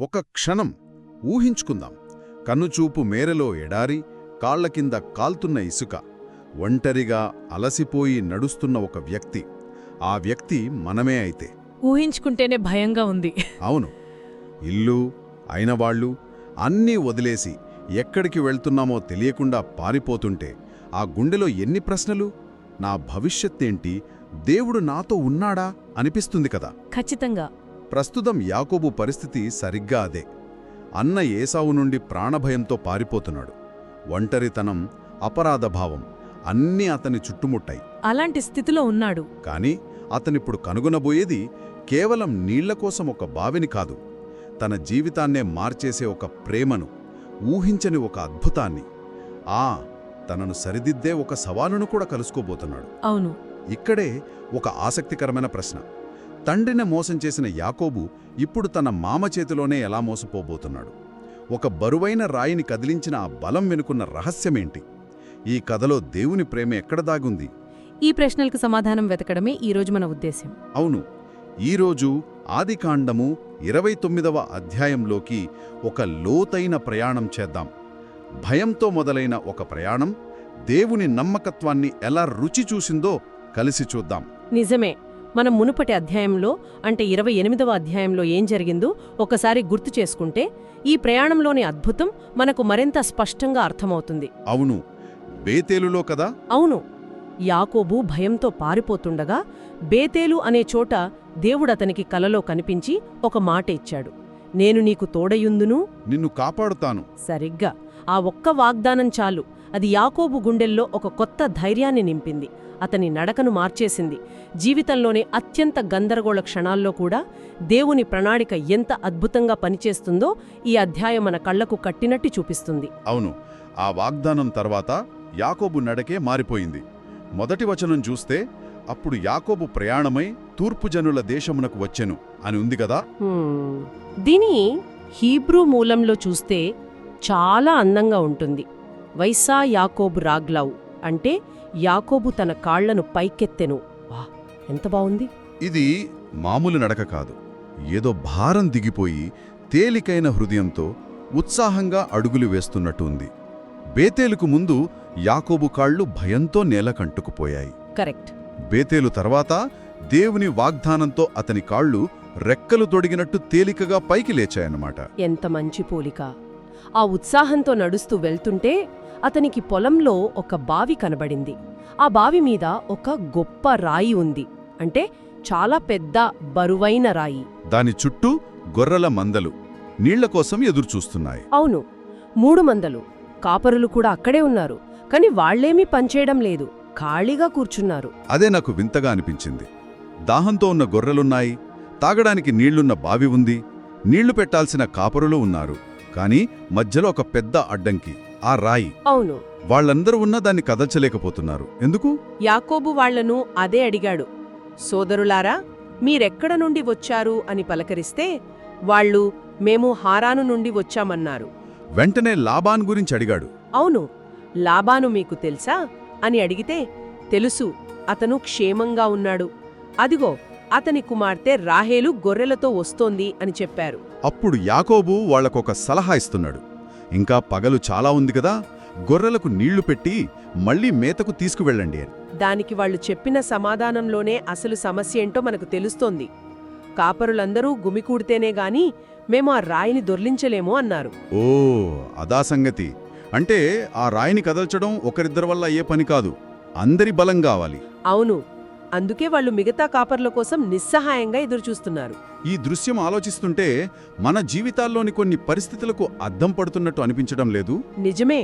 ఒక క్షణం ఊహించుకుందాం. కన్నుచూపు మేరలో ఎడారి, కాళ్ల కింద కాల్తున్న ఇసుక, ఒంటరిగా అలసిపోయి నడుస్తున్న ఒక వ్యక్తి. ఆ వ్యక్తి మనమే అయితే. ఊహించుకుంటేనే భయంగా ఉంది. అవును. ఇల్లు, అయినవాళ్లు అన్నీ వదిలేసి ఎక్కడికి వెళ్తున్నామో తెలియకుండా పారిపోతుంటే ఆ గుండెలో ఎన్ని ప్రశ్నలు? నా భవిష్యత్తేంటి? దేవుడు నాతో ఉన్నాడా అనిపిస్తుంది కదా. ఖచ్చితంగా. ప్రస్తుతం యాకోబు పరిస్థితి సరిగ్గా అదే. అన్న ఏసావు నుండి ప్రాణభయంతో పారిపోతున్నాడు. ఒంటరితనం, అపరాధభావం అన్నీ అతని చుట్టుముట్టాయి. అలాంటి స్థితిలో ఉన్నాడు. కాని అతనిప్పుడు కనుగొనబోయేది కేవలం నీళ్లకోసం ఒక బావిని కాదు, తన జీవితాన్నే మార్చేసే ఒక ప్రేమను, ఊహించని ఒక అద్భుతాన్ని. తనను సరిదిద్దే ఒక సవాలును కూడా కలుసుకోబోతున్నాడు. అవును. ఇక్కడే ఒక ఆసక్తికరమైన ప్రశ్న. తండ్రిని మోసం చేసిన యాకోబు ఇప్పుడు తన మామ చేతిలోనే ఎలా మోసపోబోతున్నాడు? ఒక బరువైన రాయిని కదిలించిన ఆ బలం వెనుకున్న రహస్యమేంటి? ఈ కథలో దేవుని ప్రేమ ఎక్కడ దాగుంది? ఈ ప్రశ్నలకు సమాధానం వెతకడమే ఈరోజు మన ఉద్దేశ్యం. అవును. ఈరోజు ఆదికాండము 29వ అధ్యాయంలోకి ఒక లోతైన ప్రయాణం చేద్దాం. భయంతో మొదలైన ఒక ప్రయాణం దేవుని నమ్మకత్వాన్ని ఎలా రుచి చూసిందో కలిసి చూద్దాం. నిజమే. మనం మునుపటి అధ్యాయంలో అంటే 28వ అధ్యాయంలో ఏం జరిగిందో ఒకసారి గుర్తు చేసుకుంటే ఈ ప్రయాణంలోని అద్భుతం మనకు మరింత స్పష్టంగా అర్థమవుతుంది. అవును. బేతేలులో కదా? అవును. యాకోబు భయంతో పారిపోతుండగా బేతేలు అనే చోట దేవుడతనికి కలలో కనిపించి ఒక మాట ఇచ్చాడు. నేను నీకు తోడయుందును, నిన్ను కాపాడుతాను. సరిగ్గా ఆ ఒక్క వాగ్దానం చాలు. అది యాకోబు గుండెల్లో ఒక కొత్త ధైర్యాన్ని నింపింది. అతని నడకను మార్చేసింది. జీవితంలోనే అత్యంత గందరగోళ క్షణాల్లో కూడా దేవుని ప్రణాళిక ఎంత అద్భుతంగా పనిచేస్తుందో ఈ అధ్యాయం మన కళ్లకు కట్టినట్టు చూపిస్తుంది. అవును. ఆ వాగ్దానం తర్వాత యాకోబు నడకే మారిపోయింది. మొదటి వచనం చూస్తే, అప్పుడు యాకోబు ప్రయాణమై తూర్పు జనుల దేశమునకు వచ్చెను అని ఉంది కదా. దీని హీబ్రూ మూలంలో చూస్తే చాలా అందంగా ఉంటుంది. వైసా యాకోబు రాగ్లావు అంటే యాకోబు తన కాళ్లను పైకెత్తెను. వా, ఎంత బావుంది! ఇది మామూలు నడక కాదు. ఏదో భారం దిగిపోయి తేలికైన హృదయంతో ఉత్సాహంగా అడుగులు వేస్తున్నట్టు ఉంది. బేతేలుకు ముందు యాకోబు కాళ్లు భయంతో నేలకంటుకుపోయాయి. కరెక్ట్. బేతేలు తర్వాత దేవుని వాగ్దానంతో అతని కాళ్లు రెక్కలు తొడిగినట్టు తేలికగా పైకి లేచాయన్నమాట. ఎంత మంచి పోలిక! ఆ ఉత్సాహంతో నడుస్తూ వెళ్తుంటే అతనికి పొలంలో ఒక బావి కనబడింది. ఆ బావి మీద ఒక గొప్ప రాయి ఉంది. అంటే చాలా పెద్ద బరువైన రాయి. దాని చుట్టూ గొర్రెల మందలు నీళ్లకోసం ఎదురుచూస్తున్నాయి. అవును, 3 మందలు. కాపరులు కూడా అక్కడే ఉన్నారు. కాని వాళ్లేమీ పనిచేయడం లేదు, ఖాళీగా కూర్చున్నారు. అదే నాకు వింతగా అనిపించింది. దాహంతో ఉన్న గొర్రెలున్నాయి, తాగడానికి నీళ్లున్న బావి ఉంది, నీళ్లు పెట్టాల్సిన కాపరులు ఉన్నారు. కాని మధ్యలో ఒక పెద్ద అడ్డంకి, ఆ రాయి. అవును. వాళ్లందరూ ఉన్నా దాన్ని కదల్చలేకపోతున్నారు. ఎందుకు? యాకోబు వాళ్లను అదే అడిగాడు. సోదరులారా, మీరెక్కడ నుండి వచ్చారు అని పలకరిస్తే వాళ్ళు, మేము హారాను నుండి వచ్చామన్నారు. వెంటనే లాబాను గురించి అడిగాడు. అవును. లాబాను మీకు తెలుసా అని అడిగితే, తెలుసు, అతను క్షేమంగా ఉన్నాడు. అదిగో అతని కుమార్తె రాహేలు గొర్రెలతో వస్తోంది అని చెప్పారు. అప్పుడు యాకోబు వాళ్లకొక సలహా ఇస్తున్నాడు. ఇంకా పగలు చాలా ఉంది కదా, గొర్రెలకు నీళ్లు పెట్టి మళ్లీ మేతకు తీసుకువెళ్ళండి అని. దానికి వాళ్లు చెప్పిన సమాధానంలోనే అసలు సమస్య ఏంటో మనకు తెలుస్తోంది. కాపరులందరూ గుమికూడితేనే గాని మేము ఆ రాయిని దొర్లించలేము అన్నారు. ఓ, అదా సంగతి. అంటే ఆ రాయిని కదల్చడం ఒకరిద్దరి వల్ల అయ్యే పని కాదు, అందరి బలం కావాలి. అవును. అందుకే వాళ్లు మిగతా కాపర్ల కోసం నిస్సహాయంగా ఎదురుచూస్తున్నారు. ఈ దృశ్యం ఆలోచిస్తుంటే మన జీవితాల్లోని కొన్ని పరిస్థితులకు అద్దం పడుతున్నట్టు అనిపించడం లేదు? నిజమే.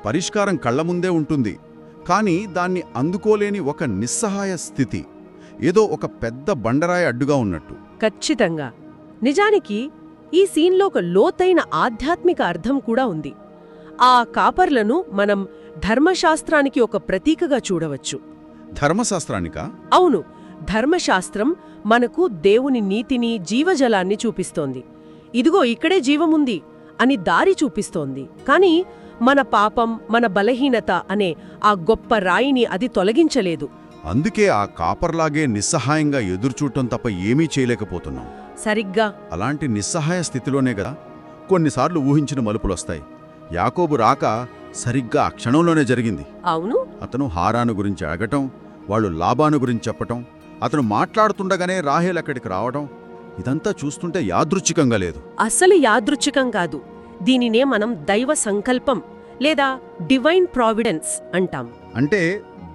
పరిష్కారం కళ్ల ముందే ఉంటుంది, కాని దాన్ని అందుకోలేని ఒక నిస్సహాయ స్థితి, ఏదో ఒక పెద్ద బండరాయి అడ్డుగా ఉన్నట్టు. ఖచ్చితంగా. నిజానికి ఈ సీన్లో ఒక లోతైన ఆధ్యాత్మిక అర్థం కూడా ఉంది. ఆ కాపర్లను మనం ధర్మశాస్త్రానికి ఒక ప్రతీకగా చూడవచ్చు. ధర్మశాస్త్రానికా? అవును. ధర్మశాస్త్రం మనకు దేవుని నీతిని, జీవజలాన్ని చూపిస్తోంది. ఇదిగో ఇక్కడే జీవముంది అని దారి చూపిస్తోంది. కాని మన పాపం, మన బలహీనత అనే ఆ గొప్ప రాయిని అది తొలగించలేదు. అందుకే ఆ కాపర్లాగే నిస్సహాయంగా ఎదురుచూడటం తప్ప ఏమీ చేయలేకపోతున్నాం. సరిగ్గా. అలాంటి నిస్సహాయ స్థితిలోనే గదా కొన్నిసార్లు ఊహించిన మలుపులొస్తాయి. యాకోబు రాక సరిగ్గా ఆ క్షణంలోనే జరిగింది. అవును. అతను హారాను గురించి అడగటం, వాళ్ళు లాబాను గురించి చెప్పటం, అతను మాట్లాడుతుండగానే రాహేల్ అక్కడికి రావటం, ఇదంతా చూస్తుంటే యాదృచ్ఛికంగా లేదు. అసలు యాదృచ్ఛికం కాదు. దీనినే మనం దైవ సంకల్పం లేదా డివైన్ ప్రావిడెన్స్ అంటాం. అంటే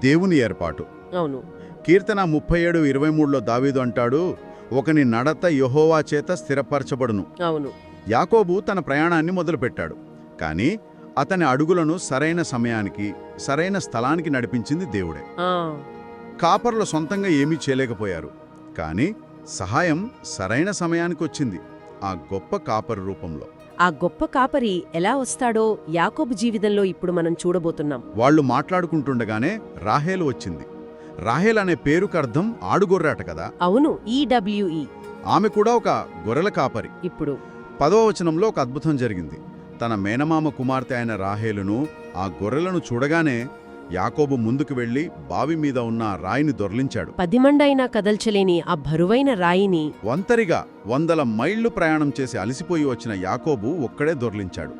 దేవుని ఏర్పాటు. అవును. కీర్తన 37:23లో దావీదు అంటాడు, ఒకని నడత యెహోవా చేత స్థిరపరచబడును. అవును. యాకోబు తన ప్రయాణాన్ని మొదలుపెట్టాడు. కానీ అతని అడుగులను సరైన సమయానికి, సరైన స్థలానికి నడిపించింది దేవుడే. ఆ, కాపర్లు సొంతంగా ఏమీ చేయలేకపోయారు. కానీ సహాయం సరైన సమయానికి వచ్చింది, ఆ గొప్ప కాపరి రూపంలో. ఆ గొప్ప కాపరి ఎలా వస్తాడో యాకోబు జీవితంలో ఇప్పుడు మనం చూడబోతున్నాం. వాళ్ళు మాట్లాడుకుంటుండగానే రాహేలు వచ్చింది. రాహేల్ అనే పేరుకర్థం ఆడుగొర్రాట కదా. అవును, ఈడబ్ల్యూఈ. ఆమె కూడా ఒక గొర్రెల కాపరి. ఇప్పుడు 10వ వచనంలో ఒక అద్భుతం జరిగింది. తన మేనమామ కుమార్తె అయిన రాహేలును, ఆ గొర్రెలను చూడగానే యాకోబు ముందుకు వెళ్లి బావి మీద ఉన్న ఆ రాయిని దొర్లించాడు. 10 మండైనా కదల్చలేని ఆ బరువైన రాయిని ఒంటరిగా 100 మైళ్లు ప్రయాణం చేసి అలసిపోయి వచ్చిన యాకోబు ఒక్కడే దొర్లించాడు.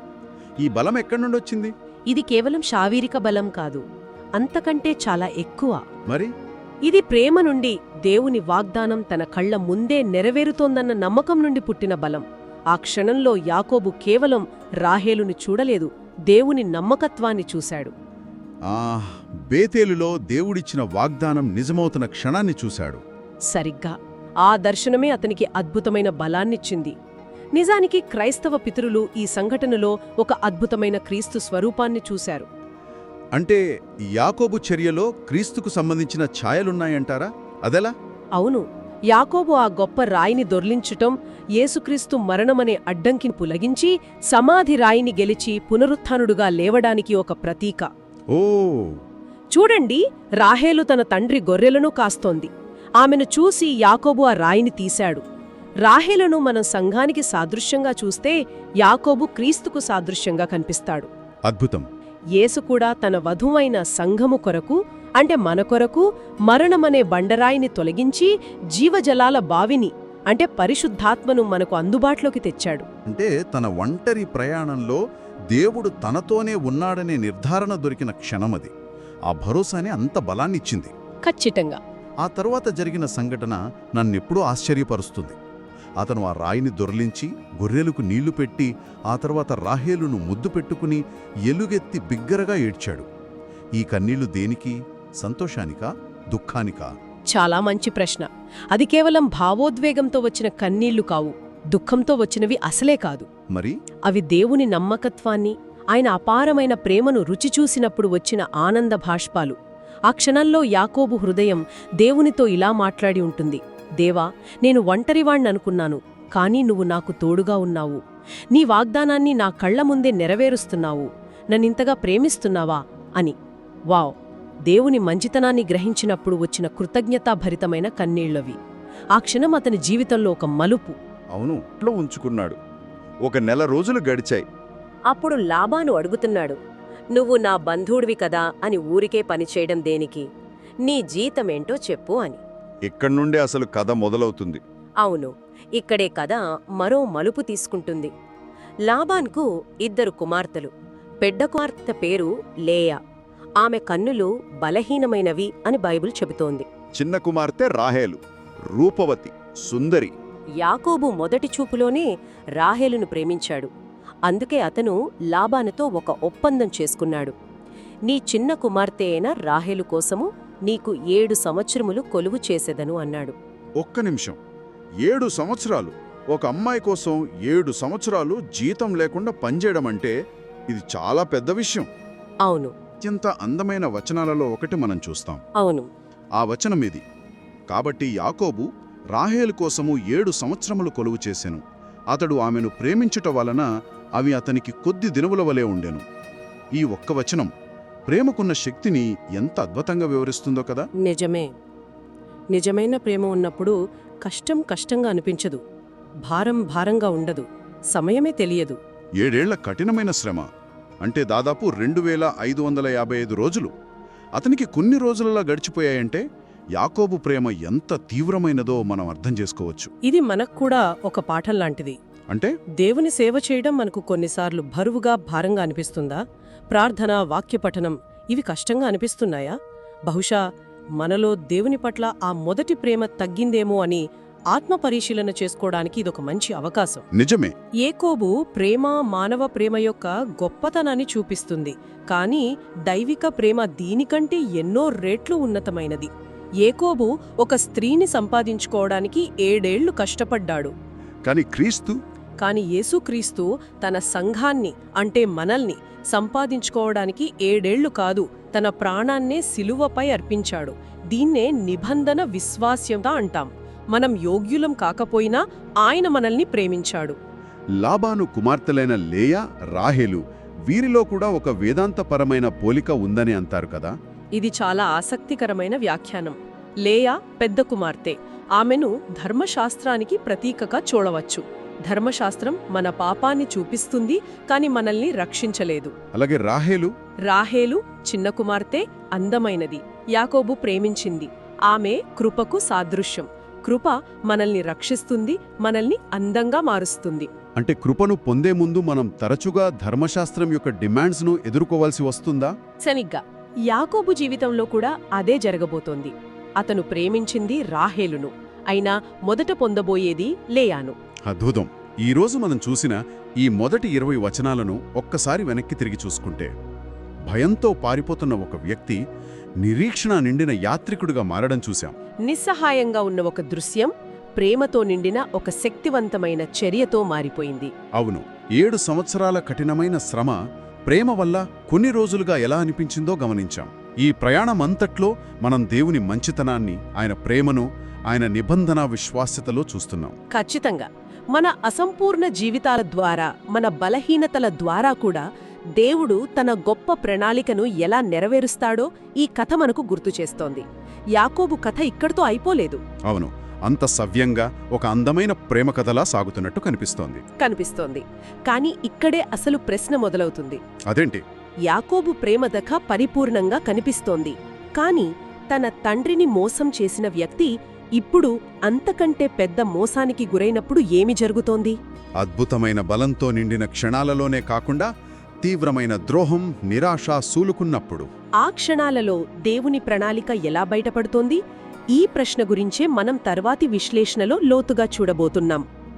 ఈ బలం ఎక్కడి నుండొచ్చింది? ఇది కేవలం శారీరక బలం కాదు, అంతకంటే చాలా ఎక్కువ. మరి ఇది ప్రేమ నుండి, దేవుని వాగ్దానం తన కళ్ల ముందే నెరవేరుతోందన్న నమ్మకం నుండి పుట్టిన బలం. ఆ క్షణంలో యాకోబు కేవలం రాహేలుని చూడలేదు, దేవుని నమ్మకత్వాన్ని చూశాడు. బేతేలులో దేవుడిచ్చిన వాగ్దానం నిజమవుతున్న క్షణాన్ని చూశాడు. సరిగ్గా ఆ దర్శనమే అతనికి అద్భుతమైన బలాన్నిచ్చింది. నిజానికి క్రైస్తవ పితరులు ఈ సంఘటనలో ఒక అద్భుతమైన క్రీస్తు స్వరూపాన్ని చూశారు. అంటే యాకోబు చర్యలో క్రీస్తుకు సంబంధించిన ఛాయలున్నాయంటారా? అదెలా? అవును. యాకోబు ఆ గొప్ప రాయిని దొర్లించటం, యేసుక్రీస్తు మరణమనే అడ్డంకిని పులగించి సమాధి రాయిని గెలిచి పునరుత్థానుడుగా లేవడానికి ఒక ప్రతీక. ఓ, చూడండి, రాహేలు తన తండ్రి గొర్రెలను కాస్తోంది. ఆమెను చూసి యాకోబు ఆ రాయిని తీశాడు. రాహేలును మనం సంఘానికి సాదృశ్యంగా చూస్తే యాకోబు క్రీస్తుకు సాదృశ్యంగా కనిపిస్తాడు. అద్భుతం. యేసు కూడా తన వధువైన సంఘము కొరకు, అంటే మన కొరకు, మరణమనే బండరాయిని తొలగించి జీవజలాల బావిని, అంటే పరిశుద్ధాత్మను మనకు అందుబాటులోకి తెచ్చాడు. అంటే తన ఒంటరి ప్రయాణంలో దేవుడు తనతోనే ఉన్నాడనే నిర్ధారణ దొరికిన క్షణమది. ఆ భరోసానే అంత బలాన్నిచ్చింది. ఖచ్చితంగా. ఆ తరువాత జరిగిన సంఘటన నన్నెప్పుడూ ఆశ్చర్యపరుస్తుంది. అతను ఆ రాయిని దొర్లించి గొర్రెలకు నీళ్లు పెట్టి ఆ తర్వాత రాహేలును ముద్దు పెట్టుకుని ఎలుగెత్తి బిగ్గరగా ఏడ్చాడు. ఈ కన్నీళ్లు దేనికి? సంతోషానికా, దుఃఖానికా? చాలా మంచి ప్రశ్న. అది కేవలం భావోద్వేగంతో వచ్చిన కన్నీళ్లు కావు, దుఃఖంతో వచ్చినవి అసలే కాదు. మరి అవి దేవుని నమ్మకత్వాన్ని, ఆయన అపారమైన ప్రేమను రుచి చూసినప్పుడు వచ్చిన ఆనంద భాష్పాలు. ఆ క్షణంలో యాకోబు హృదయం దేవునితో ఇలా మాట్లాడి ఉంటుంది: దేవా, నేను ఒంటరివాణ్ణనుకున్నాను, కానీ నువ్వు నాకు తోడుగా ఉన్నావు. నీ వాగ్దానాన్ని నా కళ్ల ముందే నెరవేరుస్తున్నావు. నన్నింతగా ప్రేమిస్తున్నావా అని. వావ్! దేవుని మంచితనాన్ని గ్రహించినప్పుడు వచ్చిన కృతజ్ఞతాభరితమైన కన్నీళ్లవి. ఆ క్షణం అతని జీవితంలో ఒక మలుపు. అవును, ఇంట్లో ఉంచుకున్నాడు. 1 నెల రోజులు గడిచాయి. అప్పుడు లాబాను అడుగుతున్నాడు, నువ్వు నా బంధువుడివి కదా అని ఊరికే పనిచేయడం దేనికి? నీ జీతమేంటో చెప్పు అని. ఇక్కడి నుండే అసలు కథ మొదలవుతుంది. అవును, ఇక్కడే కథ మరో మలుపు తీసుకుంటుంది. లాబాన్కు 2 కుమార్తెలు. పెద్ద కుమార్తె పేరు లేయా. ఆమె కన్నులు బలహీనమైనవి అని బైబిల్ చెబుతోంది. చిన్న కుమార్తె రాహేలు రూపవతి, సుందరి. యాకోబు మొదటి చూపులోనే రాహేలును ప్రేమించాడు. అందుకే అతను లాబానుతో ఒక ఒప్పందం చేసుకున్నాడు. నీ చిన్న కుమార్తె అయిన రాహేలు కోసము నీకు 7 సంవత్సరములు కొలువు చేసేదను అన్నాడు. ఒక్క నిమిషం. 7 సంవత్సరాలు? ఒక అమ్మాయి కోసం 7 సంవత్సరాలు జీతం లేకుండా పనిచేయడమంటే ఇది చాలా పెద్ద విషయం. అవును. అత్యంత అందమైన వచనాలలో ఒకటి మనం చూస్తాం. అవును. ఆ వచనం ఇది: కాబట్టి యాకోబు రాహేలు కోసము 7 సంవత్సరములు కొలువు చేసెను. అతడు ఆమెను ప్రేమించుట వలన అవి అతనికి కొద్ది దినముల వలె ఉండెను. ఈ ఒక్క వచనం ప్రేమకున్న శక్తిని ఎంత అద్భుతంగా వివరిస్తుందో కదా. నిజమే. నిజమైన ప్రేమ ఉన్నప్పుడు కష్టం కష్టంగా అనిపించదు, భారం భారంగా ఉండదు, సమయమే తెలియదు. 7 ఏళ్ల కఠినమైన శ్రమ అంటే దాదాపు 2555 రోజులు అతనికి కొన్ని రోజులలా గడిచిపోయాయంటే యాకోబు ప్రేమ ఎంత తీవ్రమైనదో మనం అర్థం చేసుకోవచ్చు. ఇది మనకు కూడా ఒక పాఠం లాంటిది. అంటే దేవుని సేవ చేయడం మనకు కొన్నిసార్లు బరువుగా, భారంగా అనిపిస్తుందా? ప్రార్థన, వాక్యపఠనం ఇవి కష్టంగా అనిపిస్తున్నాయా? బహుశా మనలో దేవుని పట్ల ఆ మొదటి ప్రేమ తగ్గిందేమో అని ఆత్మపరిశీలన చేసుకోవడానికి ఇదొక మంచి అవకాశం. నిజమే. యాకోబు ప్రేమ మానవ ప్రేమ యొక్క గొప్పతనాన్ని చూపిస్తుంది. కానీ దైవిక ప్రేమ దీనికంటే ఎన్నో రెట్లు ఉన్నతమైనది. యాకోబు ఒక స్త్రీని సంపాదించుకోవడానికి 7 ఏళ్లు కష్టపడ్డాడు. కానీ యేసుక్రీస్తు తన సంఘాన్ని, అంటే మనల్ని సంపాదించుకోవడానికి 7 ఏళ్లు కాదు, తన ప్రాణాన్నే సిలువపై అర్పించాడు. దీన్నే నిబంధన విశ్వాస్యత అంటాం. మనం యోగ్యులం కాకపోయినా ఆయన మనల్ని ప్రేమించాడు. లాబాను కుమార్తెలైన లేయా, రాహేలు వీరిలో కూడా ఒక వేదాంతపరమైన పోలిక ఉందని అంటారు కదా. ఇది చాలా ఆసక్తికరమైన వ్యాఖ్యానం. లేయా పెద్ద కుమార్తె. ఆమెను ధర్మశాస్త్రానికి ప్రతీకగా చూడవచ్చు. ధర్మశాస్త్రం మన పాపాన్ని చూపిస్తుంది, కాని మనల్ని రక్షించలేదు. అలాగే రాహేలు చిన్న కుమార్తె, అందమైనది, యాకోబు ప్రేమించింది. ఆమె కృపకు సాదృశ్యం. కృప మనల్ని రక్షిస్తుంది, మనల్ని అందంగా మారుస్తుంది. అంటే కృపను పొందే ముందు మనం తరచుగా ధర్మశాస్త్రం యొక్క డిమాండ్స్ను ఎదుర్కోవాల్సి వస్తుందా? సరిగ్గా యాకోబు జీవితంలో కూడా అదే జరగబోతోంది. అతను ప్రేమించింది రాహేలును, అయినా మొదట పొందబోయేది లేయాను. అద్భుతం. ఈరోజు మనం చూసిన ఈ మొదటి 20 వచనాలను ఒక్కసారి వెనక్కి తిరిగి చూసుకుంటే, భయంతో పారిపోతున్న ఒక వ్యక్తి నిరీక్షణ నిండిన యాత్రికుడిగా మారడం చూశాం. నిస్సహాయంగా ఉన్న ఒక దృశ్యం ప్రేమతో నిండిన ఒక శక్తివంతమైన చర్యతో మారిపోయింది. అవును, 7 సంవత్సరాల కఠినమైన శ్రమ ప్రేమ వల్ల కొన్ని రోజులుగా ఎలా అనిపించిందో గమనించాం. ఈ ప్రయాణమంతట్లో మనం దేవుని మంచితనాన్ని, ఆయన ప్రేమను, ఆయన నిబంధన విశ్వాస్యతలో చూస్తున్నాం. ఖచ్చితంగా. మన అసంపూర్ణ జీవితాల ద్వారా, మన బలహీనతల ద్వారా కూడా దేవుడు తన గొప్ప ప్రణాళికను ఎలా నెరవేరుస్తాడో ఈ కథ మనకు గుర్తు చేస్తోంది. యాకోబు కథ ఇక్కడితో అయిపోలేదు. అవును, అంత సవ్యంగా ఒక అందమైన ప్రేమ కథలా సాగుతున్నట్టు కనిపిస్తోంది. కాని ఇక్కడే అసలు ప్రశ్న మొదలవుతుంది. అదేంటి? యాకోబు ప్రేమ దఖ పరిపూర్ణంగా కనిపిస్తోంది, కాని తన తండ్రిని మోసం చేసిన వ్యక్తి ఇప్పుడు అంతకంటే పెద్ద మోసానికి గురైనప్పుడు ఏమి జరుగుతోంది? అద్భుతమైన బలంతో నిండిన క్షణాలలోనే కాకుండా తీవ్రమైన ద్రోహం, నిరాశ సూలుకున్నప్పుడు ఆ క్షణాలలో దేవుని ప్రణాళిక ఎలా బయటపడుతోంది? ఈ ప్రశ్న గురించే మనం తర్వాతి విశ్లేషణలో లోతుగా చూడబోతున్నాం.